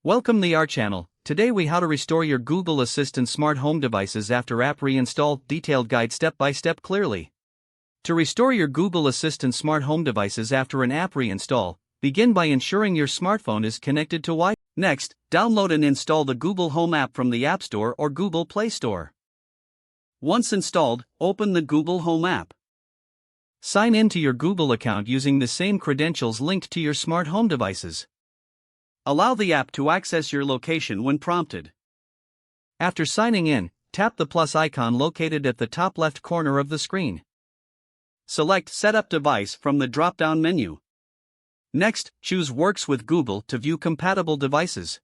Welcome to our channel. Today we how to restore your Google Assistant smart home devices after app reinstall. Detailed guide step by step clearly. To restore your Google Assistant smart home devices after an app reinstall, begin by ensuring your smartphone is connected to Wi-Fi. Next, download and install the Google Home app from the App Store or Google Play Store. Once installed, open the Google Home app. Sign in to your Google account using the same credentials linked to your smart home devices. Allow the app to access your location when prompted. After signing in, tap the plus icon located at the top left corner of the screen. Select Setup Device from the drop-down menu. Next, choose Works with Google to view compatible devices.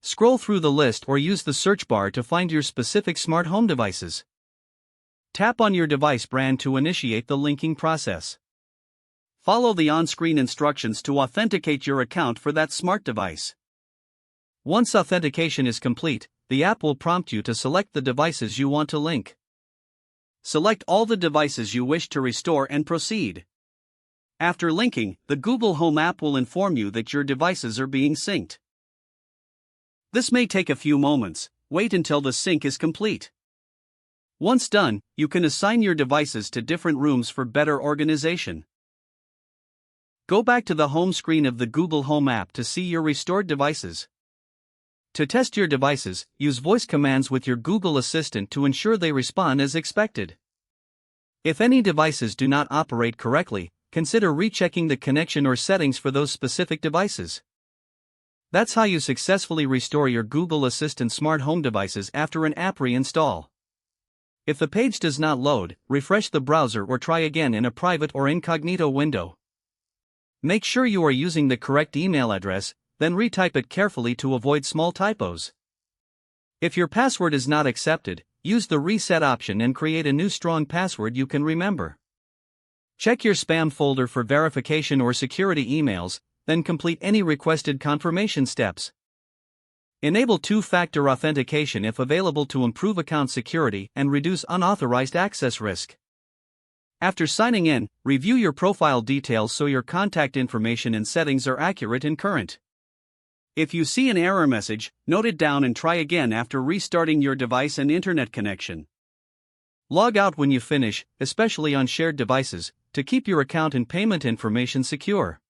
Scroll through the list or use the search bar to find your specific smart home devices. Tap on your device brand to initiate the linking process. Follow the on-screen instructions to authenticate your account for that smart device. Once authentication is complete, the app will prompt you to select the devices you want to link. Select all the devices you wish to restore and proceed. After linking, the Google Home app will inform you that your devices are being synced. This may take a few moments. Wait until the sync is complete. Once done, you can assign your devices to different rooms for better organization. Go back to the home screen of the Google Home app to see your restored devices. To test your devices, use voice commands with your Google Assistant to ensure they respond as expected. If any devices do not operate correctly, consider rechecking the connection or settings for those specific devices. That's how you successfully restore your Google Assistant smart home devices after an app reinstall. If the page does not load, refresh the browser or try again in a private or incognito window. Make sure you are using the correct email address, then retype it carefully to avoid small typos. If your password is not accepted, use the reset option and create a new strong password you can remember. Check your spam folder for verification or security emails, then complete any requested confirmation steps. Enable two-factor authentication if available to improve account security and reduce unauthorized access risk. After signing in, review your profile details so your contact information and settings are accurate and current. If you see an error message, note it down and try again after restarting your device and internet connection. Log out when you finish, especially on shared devices, to keep your account and payment information secure.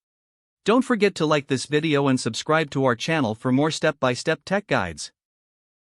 Don't forget to like this video and subscribe to our channel for more step-by-step tech guides.